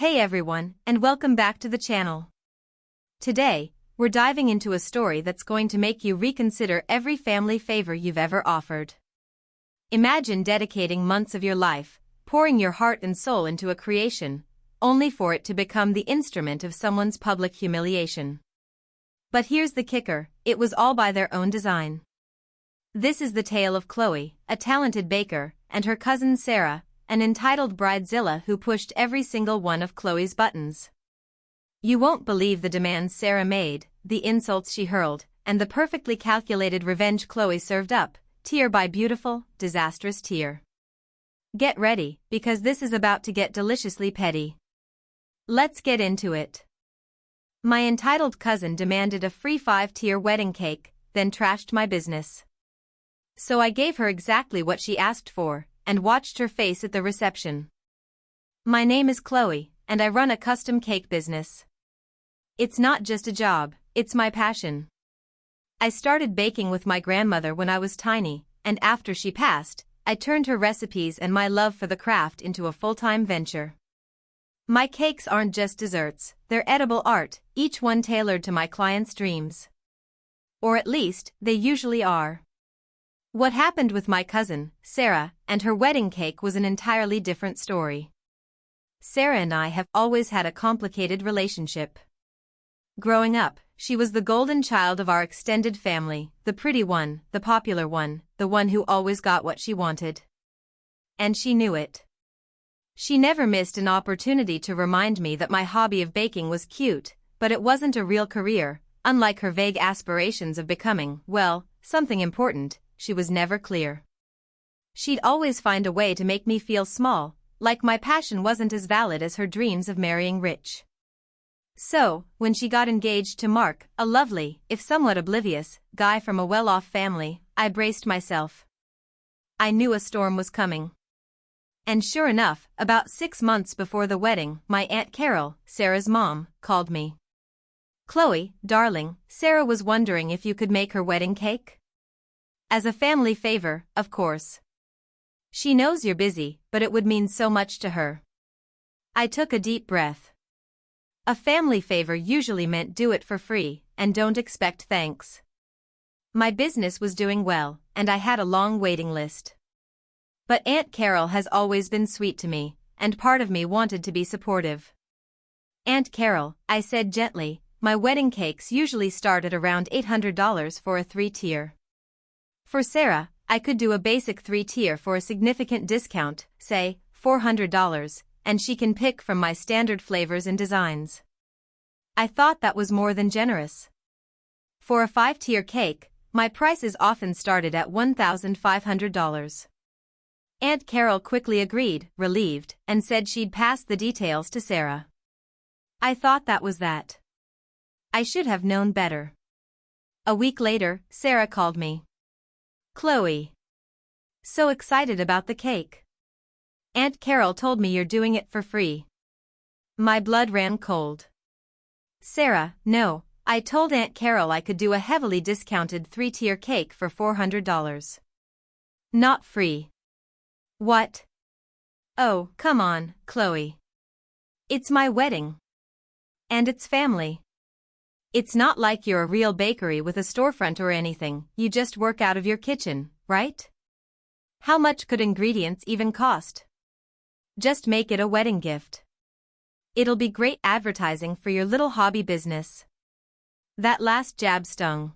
Hey everyone, and welcome back to the channel. Today, we're diving into a story that's going to make you reconsider every family favor you've ever offered. Imagine dedicating months of your life, pouring your heart and soul into a creation, only for it to become the instrument of someone's public humiliation. But here's the kicker, it was all by their own design. This is the tale of Chloe, a talented baker, and her cousin Sarah, an entitled bridezilla who pushed every single one of Chloe's buttons. You won't believe the demands Sarah made, the insults she hurled, and the perfectly calculated revenge Chloe served up, tier by beautiful, disastrous tier. Get ready, because this is about to get deliciously petty. Let's get into it. My entitled cousin demanded a free 5-tier wedding cake, then trashed my business. So I gave her exactly what she asked for, and watched her face at the reception. My name is Chloe, and I run a custom cake business. It's not just a job, it's my passion. I started baking with my grandmother when I was tiny, and after she passed, I turned her recipes and my love for the craft into a full-time venture. My cakes aren't just desserts, they're edible art, each one tailored to my clients' dreams. Or at least, they usually are. What happened with my cousin, Sarah, and her wedding cake was an entirely different story. Sarah and I have always had a complicated relationship. Growing up, she was the golden child of our extended family, the pretty one, the popular one, the one who always got what she wanted. And she knew it. She never missed an opportunity to remind me that my hobby of baking was cute, but it wasn't a real career, unlike her vague aspirations of becoming, well, something important. She was never clear. She'd always find a way to make me feel small, like my passion wasn't as valid as her dreams of marrying rich. So, when she got engaged to Mark, a lovely, if somewhat oblivious, guy from a well-off family, I braced myself. I knew a storm was coming. And sure enough, about 6 months before the wedding, my Aunt Carol, Sarah's mom, called me. "Chloe, darling, Sarah was wondering if you could make her wedding cake?" As a family favor, of course. She knows you're busy, but it would mean so much to her. I took a deep breath. A family favor usually meant do it for free, and don't expect thanks. My business was doing well, and I had a long waiting list. But Aunt Carol has always been sweet to me, and part of me wanted to be supportive. "Aunt Carol," I said gently, "my wedding cakes usually start at around $800 for a 3-tier. For Sarah, I could do a basic 3-tier for a significant discount, say, $400, and she can pick from my standard flavors and designs." I thought that was more than generous. For a 5-tier cake, my prices often started at $1,500. Aunt Carol quickly agreed, relieved, and said she'd pass the details to Sarah. I thought that was that. I should have known better. A week later, Sarah called me. "Chloe. So excited about the cake. Aunt Carol told me you're doing it for free." My blood ran cold. "Sarah, no, I told Aunt Carol I could do a heavily discounted 3-tier cake for $400. Not free." "What?" "Oh, come on, Chloe. It's my wedding. And it's family. It's not like you're a real bakery with a storefront or anything, you just work out of your kitchen, right? How much could ingredients even cost? Just make it a wedding gift. It'll be great advertising for your little hobby business." That last jab stung.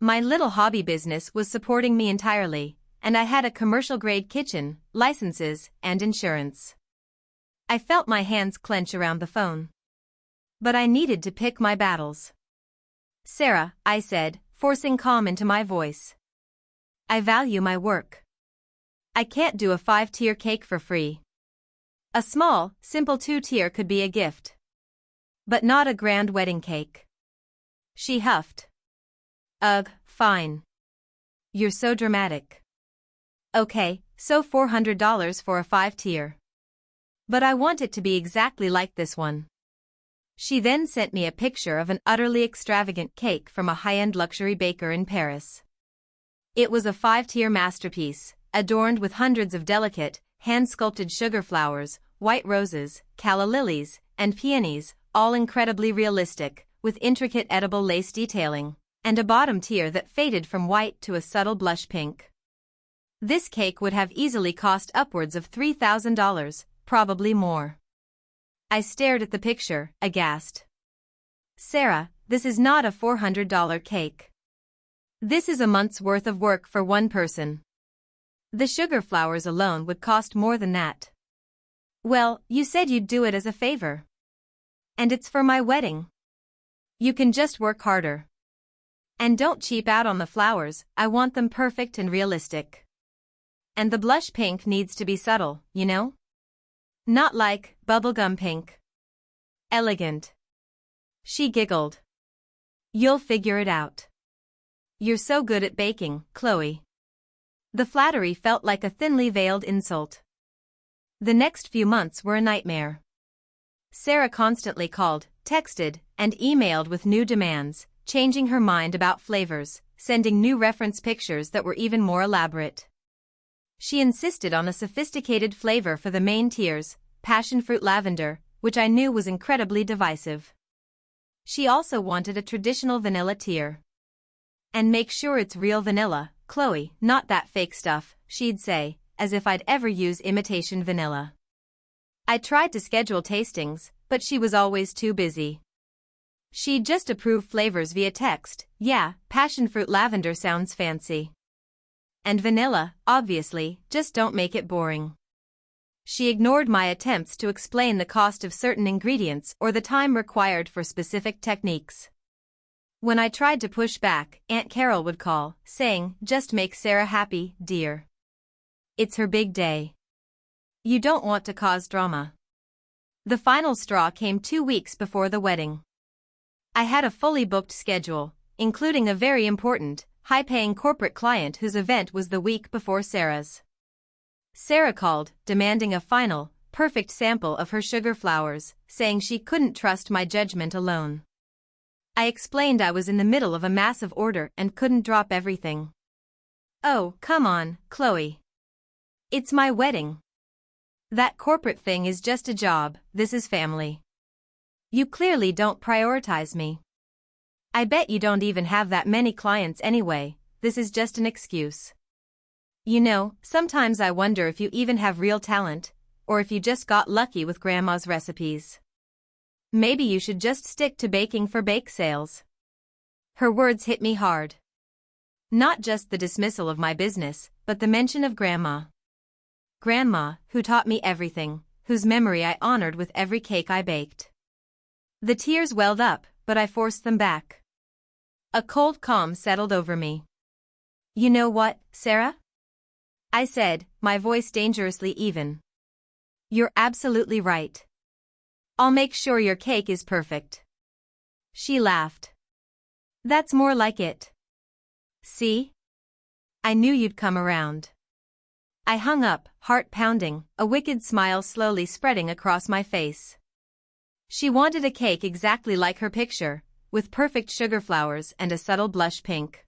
My little hobby business was supporting me entirely, and I had a commercial-grade kitchen, licenses, and insurance. I felt my hands clench around the phone. But I needed to pick my battles. "Sarah," I said, forcing calm into my voice. "I value my work. I can't do a 5-tier cake for free. A small, simple 2-tier could be a gift. But not a grand wedding cake." She huffed. "Ugh, fine. You're so dramatic. Okay, so $400 for a 5-tier. But I want it to be exactly like this one." She then sent me a picture of an utterly extravagant cake from a high-end luxury baker in Paris. It was a 5-tier masterpiece, adorned with hundreds of delicate, hand-sculpted sugar flowers, white roses, calla lilies, and peonies, all incredibly realistic, with intricate edible lace detailing, and a bottom tier that faded from white to a subtle blush pink. This cake would have easily cost upwards of $3,000, probably more. I stared at the picture, aghast. Sarah, this is not a $400 cake. This is a month's worth of work for one person. The sugar flowers alone would cost more than that. Well, you said you'd do it as a favor. And it's for my wedding. You can just work harder. And don't cheap out on the flowers, I want them perfect and realistic. And the blush pink needs to be subtle, you know? Not like bubblegum pink. Elegant. She giggled. You'll figure it out. You're so good at baking, Chloe. The flattery felt like a thinly veiled insult. The next few months were a nightmare. Sarah constantly called, texted, and emailed with new demands, changing her mind about flavors, sending new reference pictures that were even more elaborate. She insisted on a sophisticated flavor for the main tiers, passion fruit lavender, which I knew was incredibly divisive. She also wanted a traditional vanilla tier. And make sure it's real vanilla, Chloe, not that fake stuff, she'd say, as if I'd ever use imitation vanilla. I tried to schedule tastings, but she was always too busy. She'd just approve flavors via text. Yeah, passion fruit lavender sounds fancy. And vanilla, obviously, just don't make it boring. She ignored my attempts to explain the cost of certain ingredients or the time required for specific techniques. When I tried to push back, Aunt Carol would call, saying, just make Sarah happy, dear. It's her big day. You don't want to cause drama. The final straw came 2 weeks before the wedding. I had a fully booked schedule, including a very important, high-paying corporate client whose event was the week before Sarah's. Sarah called, demanding a final, perfect sample of her sugar flowers, saying she couldn't trust my judgment alone. I explained I was in the middle of a massive order and couldn't drop everything. Oh, come on, Chloe. It's my wedding. That corporate thing is just a job, this is family. You clearly don't prioritize me. I bet you don't even have that many clients anyway, this is just an excuse. You know, sometimes I wonder if you even have real talent, or if you just got lucky with Grandma's recipes. Maybe you should just stick to baking for bake sales. Her words hit me hard. Not just the dismissal of my business, but the mention of Grandma. Grandma, who taught me everything, whose memory I honored with every cake I baked. The tears welled up, but I forced them back. A cold calm settled over me. You know what, Sarah? I said, my voice dangerously even. You're absolutely right. I'll make sure your cake is perfect. She laughed. That's more like it. See? I knew you'd come around. I hung up, heart pounding, a wicked smile slowly spreading across my face. She wanted a cake exactly like her picture, with perfect sugar flowers and a subtle blush pink.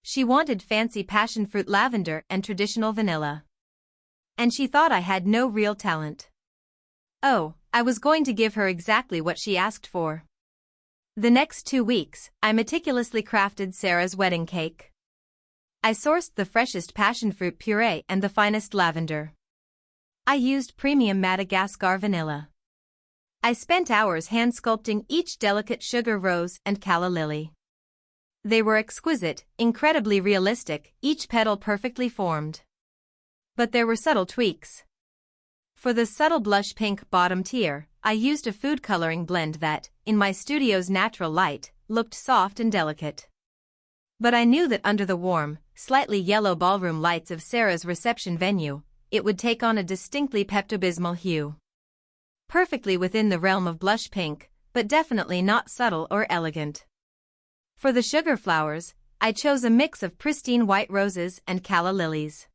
She wanted fancy passion fruit lavender and traditional vanilla. And she thought I had no real talent. Oh, I was going to give her exactly what she asked for. The next 2 weeks, I meticulously crafted Sarah's wedding cake. I sourced the freshest passion fruit puree and the finest lavender. I used premium Madagascar vanilla. I spent hours hand-sculpting each delicate sugar rose and calla lily. They were exquisite, incredibly realistic, each petal perfectly formed. But there were subtle tweaks. For the subtle blush pink bottom tier, I used a food coloring blend that, in my studio's natural light, looked soft and delicate. But I knew that under the warm, slightly yellow ballroom lights of Sarah's reception venue, it would take on a distinctly Pepto-Bismol hue. Perfectly within the realm of blush pink, but definitely not subtle or elegant. For the sugar flowers, I chose a mix of pristine white roses and calla lilies.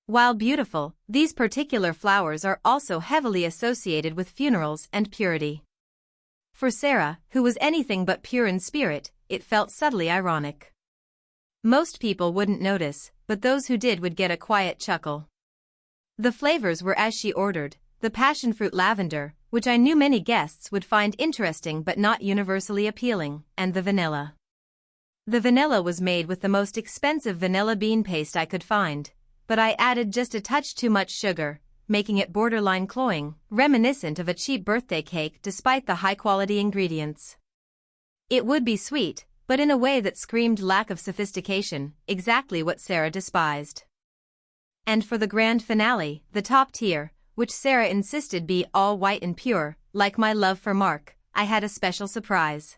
While beautiful, these particular flowers are also heavily associated with funerals and purity. For Sarah, who was anything but pure in spirit, it felt subtly ironic. Most people wouldn't notice, but those who did would get a quiet chuckle. The flavors were as she ordered, the passion fruit lavender, which I knew many guests would find interesting but not universally appealing, and the vanilla. The vanilla was made with the most expensive vanilla bean paste I could find, but I added just a touch too much sugar, making it borderline cloying, reminiscent of a cheap birthday cake despite the high-quality ingredients. It would be sweet, but in a way that screamed lack of sophistication, exactly what Sarah despised. And for the grand finale, the top tier, which Sarah insisted be all white and pure, like my love for Mark, I had a special surprise.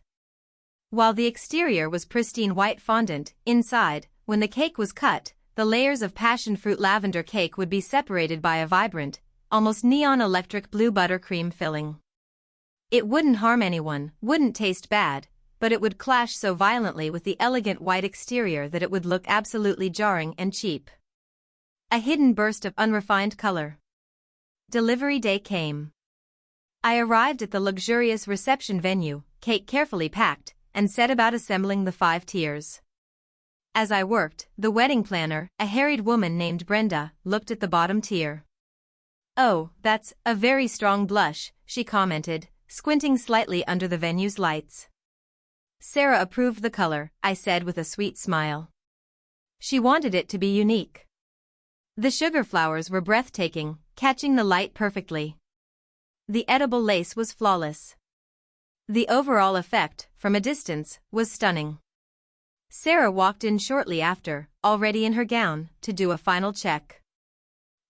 While the exterior was pristine white fondant, inside, when the cake was cut, the layers of passion fruit lavender cake would be separated by a vibrant, almost neon electric blue buttercream filling. It wouldn't harm anyone, wouldn't taste bad, but it would clash so violently with the elegant white exterior that it would look absolutely jarring and cheap. A hidden burst of unrefined color. Delivery day came. I arrived at the luxurious reception venue, cake carefully packed, and set about assembling the 5 tiers. As I worked, the wedding planner, a harried woman named Brenda, looked at the bottom tier. "Oh, that's a very strong blush," she commented, squinting slightly under the venue's lights. Sarah approved the color, I said with a sweet smile. She wanted it to be unique. The sugar flowers were breathtaking, catching the light perfectly. The edible lace was flawless. The overall effect, from a distance, was stunning. Sarah walked in shortly after, already in her gown, to do a final check.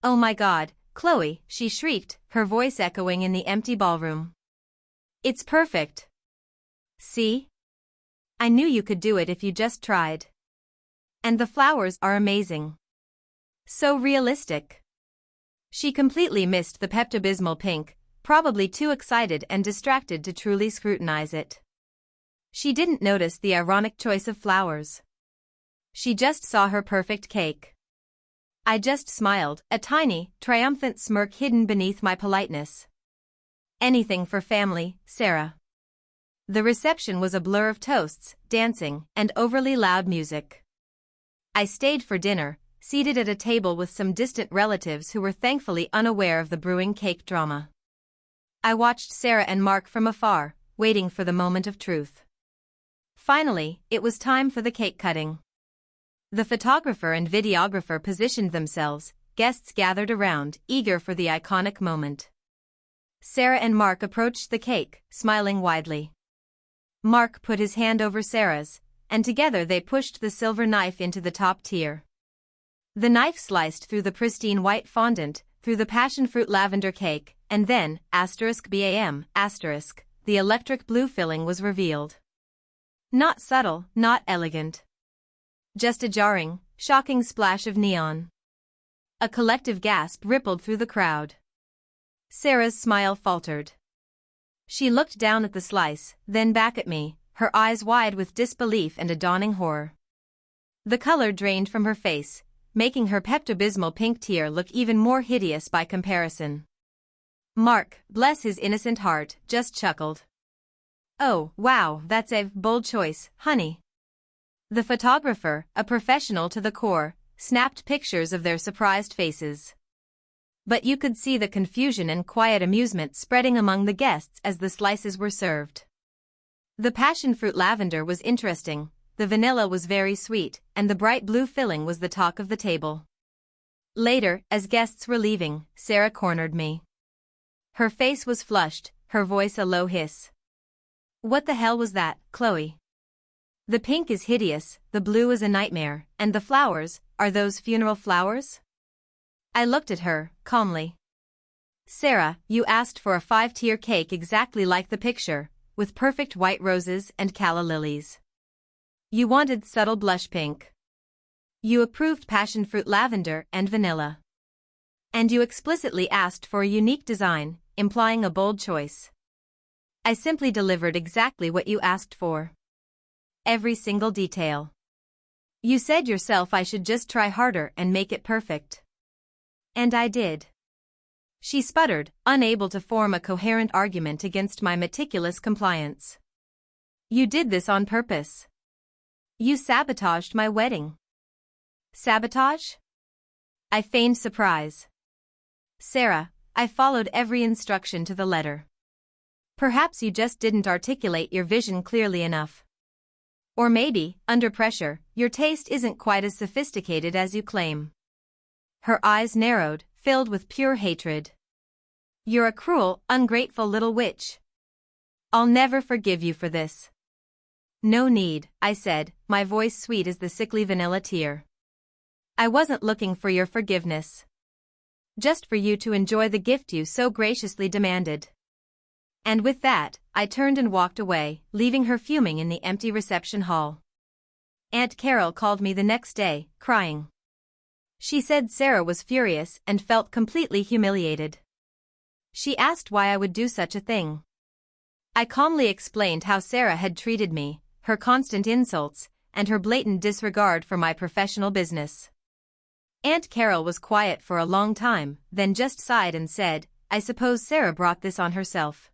"Oh my God, Chloe," she shrieked, her voice echoing in the empty ballroom. "It's perfect. See? I knew you could do it if you just tried. And the flowers are amazing. So realistic." She completely missed the Pepto-Bismol pink, probably too excited and distracted to truly scrutinize it. She didn't notice the ironic choice of flowers. She just saw her perfect cake. I just smiled, a tiny, triumphant smirk hidden beneath my politeness. Anything for family, Sarah. The reception was a blur of toasts, dancing, and overly loud music. I stayed for dinner, seated at a table with some distant relatives who were thankfully unaware of the brewing cake drama. I watched Sarah and Mark from afar, waiting for the moment of truth. Finally, it was time for the cake cutting. The photographer and videographer positioned themselves, guests gathered around, eager for the iconic moment. Sarah and Mark approached the cake, smiling widely. Mark put his hand over Sarah's, and together they pushed the silver knife into the top tier. The knife sliced through the pristine white fondant, through the passion fruit lavender cake, and then, *BAM*, the electric blue filling was revealed. Not subtle, not elegant. Just a jarring, shocking splash of neon. A collective gasp rippled through the crowd. Sarah's smile faltered. She looked down at the slice, then back at me, her eyes wide with disbelief and a dawning horror. The color drained from her face, making her Pepto-Bismol pink tear look even more hideous by comparison. Mark, bless his innocent heart, just chuckled. "Oh, wow, that's a bold choice, honey." The photographer, a professional to the core, snapped pictures of their surprised faces. But you could see the confusion and quiet amusement spreading among the guests as the slices were served. The passion fruit lavender was interesting, the vanilla was very sweet, and the bright blue filling was the talk of the table. Later, as guests were leaving, Sarah cornered me. Her face was flushed, her voice a low hiss. "What the hell was that, Chloe? The pink is hideous, the blue is a nightmare, and the flowers, are those funeral flowers?" I looked at her, calmly. "Sarah, you asked for a 5-tier cake exactly like the picture, with perfect white roses and calla lilies. You wanted subtle blush pink. You approved passion fruit lavender and vanilla. And you explicitly asked for a unique design, implying a bold choice. I simply delivered exactly what you asked for. Every single detail. You said yourself I should just try harder and make it perfect. And I did." She sputtered, unable to form a coherent argument against my meticulous compliance. "You did this on purpose. You sabotaged my wedding." "Sabotage?" I feigned surprise. "Sarah, I followed every instruction to the letter. Perhaps you just didn't articulate your vision clearly enough. Or maybe, under pressure, your taste isn't quite as sophisticated as you claim. Her eyes narrowed, filled with pure hatred. You're a cruel, ungrateful little witch. I'll never forgive you for this. No need, I said, my voice sweet as the sickly vanilla tear. I wasn't looking for your forgiveness. Just for you to enjoy the gift you so graciously demanded. And with that, I turned and walked away, leaving her fuming in the empty reception hall. Aunt Carol called me the next day, crying. She said Sarah was furious and felt completely humiliated. She asked why I would do such a thing. I calmly explained how Sarah had treated me, her constant insults, and her blatant disregard for my professional business. Aunt Carol was quiet for a long time, then just sighed and said, I suppose Sarah brought this on herself.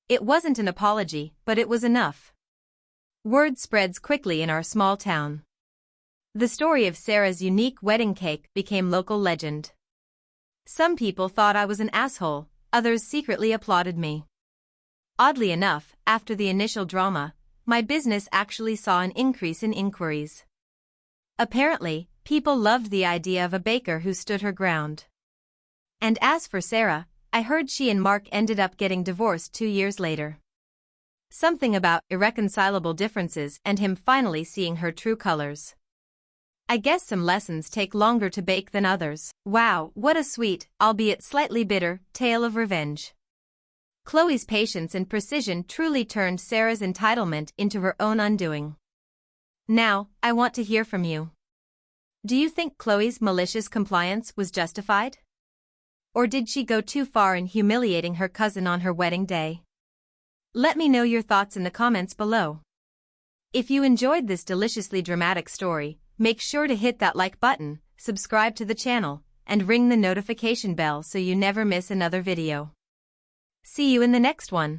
It wasn't an apology, but it was enough. Word spreads quickly in our small town. The story of Sarah's unique wedding cake became local legend. Some people thought I was an asshole, others secretly applauded me. Oddly enough, after the initial drama, my business actually saw an increase in inquiries. Apparently, people loved the idea of a baker who stood her ground. And as for Sarah, I heard she and Mark ended up getting divorced 2 years later. Something about irreconcilable differences and him finally seeing her true colors. I guess some lessons take longer to bake than others. Wow, what a sweet, albeit slightly bitter, tale of revenge. Chloe's patience and precision truly turned Sarah's entitlement into her own undoing. Now, I want to hear from you. Do you think Chloe's malicious compliance was justified? Or did she go too far in humiliating her cousin on her wedding day? Let me know your thoughts in the comments below. If you enjoyed this deliciously dramatic story, make sure to hit that like button, subscribe to the channel, and ring the notification bell so you never miss another video. See you in the next one.